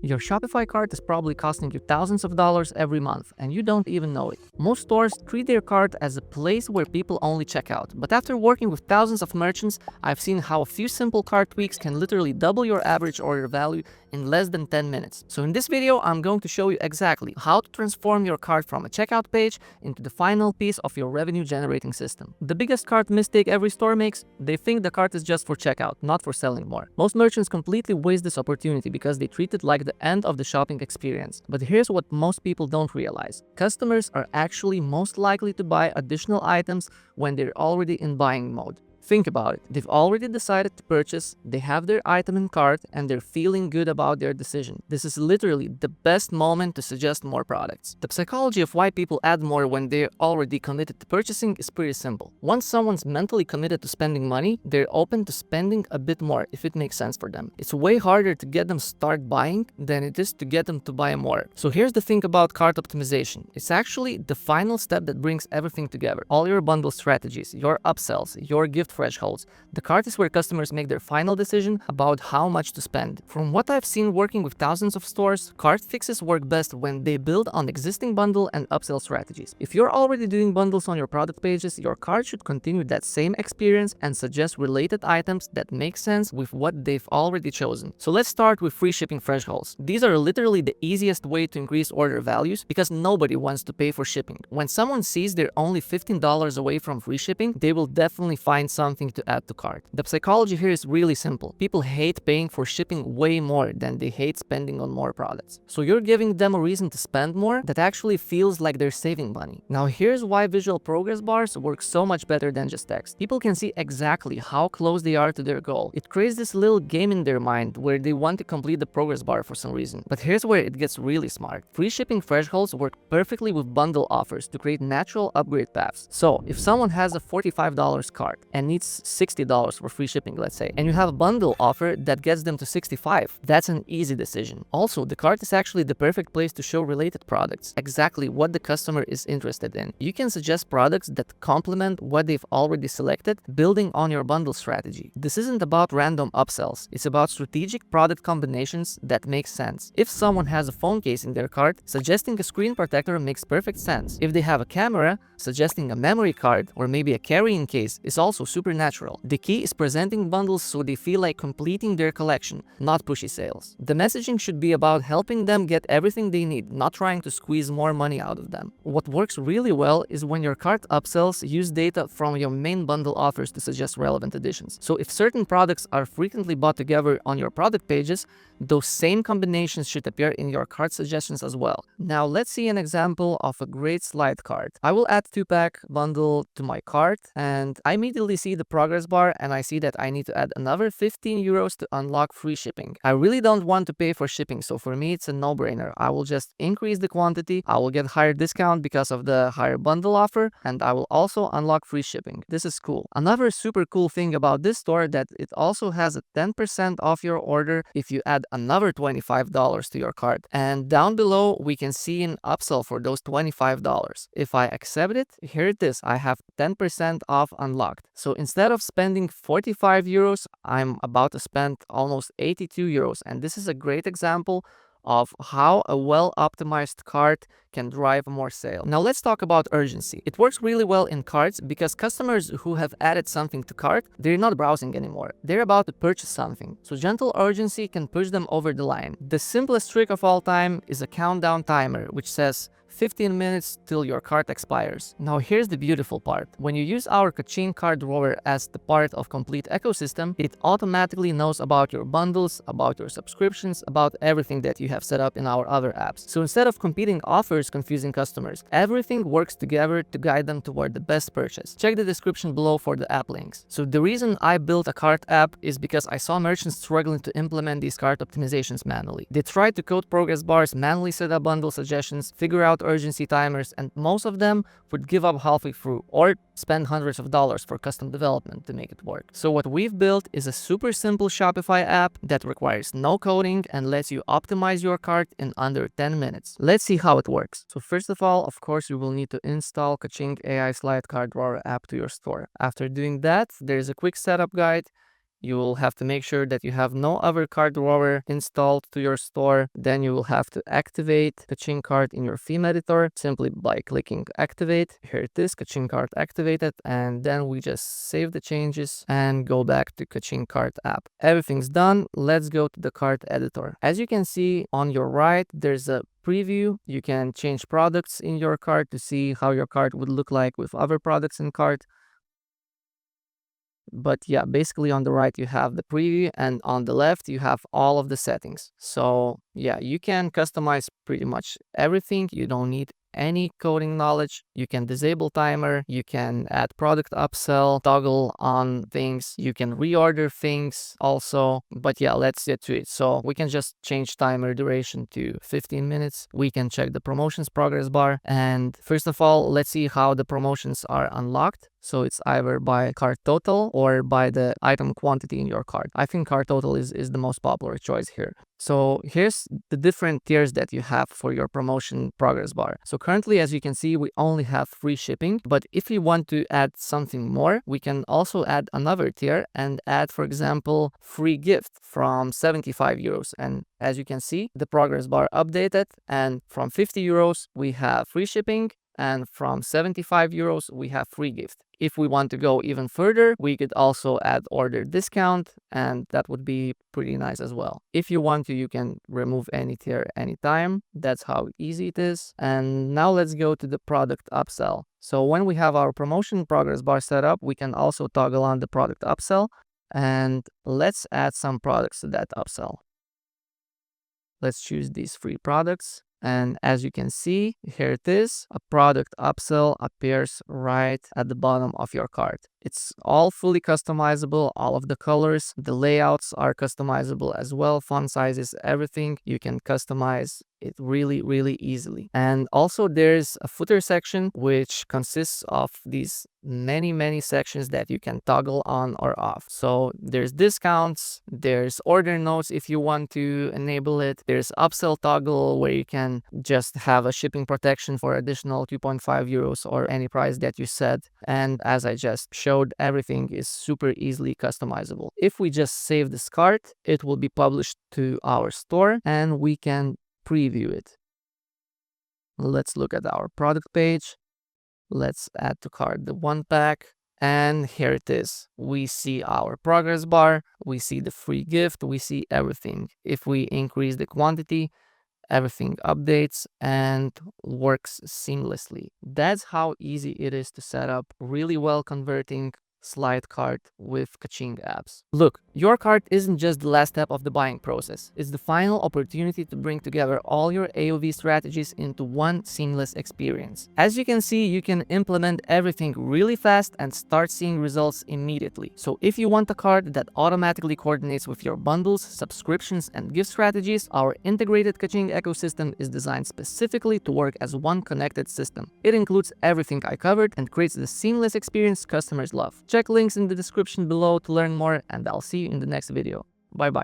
Your Shopify cart is probably costing you thousands of dollars every month, and you don't even know it. Most stores treat their cart as a place where people only check out, but after working with thousands of merchants, I've seen how a few simple cart tweaks can literally double your average order value in less than 10 minutes. So in this video, I'm going to show you exactly how to transform your cart from a checkout page into the final piece of your revenue generating system. The biggest cart mistake every store makes: they think the cart is just for checkout, not for selling more. Most merchants completely waste this opportunity because they treat it like the end of the shopping experience. But here's what most people don't realize: customers are actually most likely to buy additional items when they're already in buying mode. Think about it. They've already decided to purchase, they have their item in cart, and they're feeling good about their decision. This is literally the best moment to suggest more products. The psychology of why people add more when they're already committed to purchasing is pretty simple. Once someone's mentally committed to spending money, they're open to spending a bit more if it makes sense for them. It's way harder to get them to start buying than it is to get them to buy more. So here's the thing about cart optimization. It's actually the final step that brings everything together. All your bundle strategies, your upsells, your gift thresholds. The cart is where customers make their final decision about how much to spend. From what I've seen working with thousands of stores, cart fixes work best when they build on existing bundle and upsell strategies. If you're already doing bundles on your product pages, your cart should continue that same experience and suggest related items that make sense with what they've already chosen. So let's start with free shipping thresholds. These are literally the easiest way to increase order values because nobody wants to pay for shipping. When someone sees they're only $15 away from free shipping, they will definitely find something to add to cart. The psychology here is really simple. People hate paying for shipping way more than they hate spending on more products. So you're giving them a reason to spend more that actually feels like they're saving money. Now here's why visual progress bars work so much better than just text. People can see exactly how close they are to their goal. It creates this little game in their mind where they want to complete the progress bar for some reason. But here's where it gets really smart. Free shipping thresholds work perfectly with bundle offers to create natural upgrade paths. So if someone has a $45 cart and needs $60 for free shipping, let's say, and you have a bundle offer that gets them to $65, that's an easy decision. Also, the cart is actually the perfect place to show related products, exactly what the customer is interested in. You can suggest products that complement what they've already selected, building on your bundle strategy. This isn't about random upsells, it's about strategic product combinations that make sense. If someone has a phone case in their cart, suggesting a screen protector makes perfect sense. If they have a camera, suggesting a memory card or maybe a carrying case is also super natural. The key is presenting bundles so they feel like completing their collection, not pushy sales. The messaging should be about helping them get everything they need, not trying to squeeze more money out of them. What works really well is when your cart upsells use data from your main bundle offers to suggest relevant additions. So if certain products are frequently bought together on your product pages, those same combinations should appear in your cart suggestions as well. Now let's see an example of a great slide cart. I will add 2-pack bundle to my cart and I immediately see the progress bar and I see that I need to add another 15 euros to unlock free shipping. I really don't want to pay for shipping, so for me it's a no-brainer. I will just increase the quantity, I will get higher discount because of the higher bundle offer, and I will also unlock free shipping. This is cool. Another super cool thing about this store that it also has a 10% off your order if you add another $25 to your cart. And down below we can see an upsell for those $25. If I accept it, here it is. I have 10% off unlocked. So instead of spending 45 euros, I'm about to spend almost 82 euros. And this is a great example of how a well-optimized cart can drive more sales. Now let's talk about urgency. It works really well in carts because customers who have added something to cart, they're not browsing anymore. They're about to purchase something. So gentle urgency can push them over the line. The simplest trick of all time is a countdown timer, which says 15 minutes till your cart expires. Now here's the beautiful part. When you use our Kaching cart drawer as the part of complete ecosystem, it automatically knows about your bundles, about your subscriptions, about everything that you have set up in our other apps. So instead of competing offers confusing customers, everything works together to guide them toward the best purchase. Check the description below for the app links. So the reason I built a cart app is because I saw merchants struggling to implement these cart optimizations manually. They tried to code progress bars, manually set up bundle suggestions, figure out urgency timers, and most of them would give up halfway through or spend hundreds of dollars for custom development to make it work. So what we've built is a super simple Shopify app that requires no coding and lets you optimize your cart in under 10 minutes. Let's see how it works. So first of all, of course, you will need to install Kaching AI Slide Cart Drawer app to your store. After doing that, there's a quick setup guide. You will have to make sure that you have no other cart drawer installed to your store. Then you will have to activate Kaching cart in your theme editor simply by clicking activate. Here it is, Kaching cart activated, and then we just save the changes and go back to Kaching cart app. Everything's done. Let's go to the cart editor. As you can see on your right, there's a preview. You can change products in your cart to see how your cart would look like with other products in cart. But yeah, basically on the right you have the preview, and on the left you have all of the settings. So yeah, you can customize pretty much everything. You don't need any coding knowledge. You can disable timer, you can add product upsell, toggle on things, you can reorder things also. But yeah, let's get to it. So we can just change timer duration to 15 minutes. We can check the promotions progress bar, and first of all, let's see how the promotions are unlocked. So it's either by cart total or by the item quantity in your cart. I think cart total is the most popular choice here. So here's the different tiers that you have for your promotion progress bar. So currently, as you can see, we only have free shipping, but if you want to add something more, we can also add another tier and add, for example, free gift from 75 euros. And as you can see, the progress bar updated, and from 50 euros, we have free shipping, and from 75 euros, we have free gift. If we want to go even further, we could also add order discount, and that would be pretty nice as well. If you want to, you can remove any tier anytime. That's how easy it is. And now let's go to the product upsell. So when we have our promotion progress bar set up, we can also toggle on the product upsell, and let's add some products to that upsell. Let's choose these 3 products. And as you can see, here it is, a product upsell appears right at the bottom of your cart. It's all fully customizable, all of the colors, the layouts are customizable as well, font sizes, everything. You can customize it really easily. And also there's a footer section which consists of these many sections that you can toggle on or off. So there's discounts, there's order notes if you want to enable it, there's upsell toggle where you can just have a shipping protection for additional 2.5 euros or any price that you set. And as I just showed, everything is super easily customizable. If we just save this cart, it will be published to our store and we can preview it. Let's look at our product page. Let's add to cart the 1 pack. And here it is. We see our progress bar, we see the free gift, we see everything. If we increase the quantity, everything updates and works seamlessly. That's how easy it is to set up really well converting slide cart with Kaching apps. Look, your cart isn't just the last step of the buying process. It's the final opportunity to bring together all your AOV strategies into one seamless experience. As you can see, you can implement everything really fast and start seeing results immediately. So if you want a cart that automatically coordinates with your bundles, subscriptions, and gift strategies, our integrated Kaching ecosystem is designed specifically to work as one connected system. It includes everything I covered and creates the seamless experience customers love. Check links in the description below to learn more, and I'll see you in the next video. Bye bye.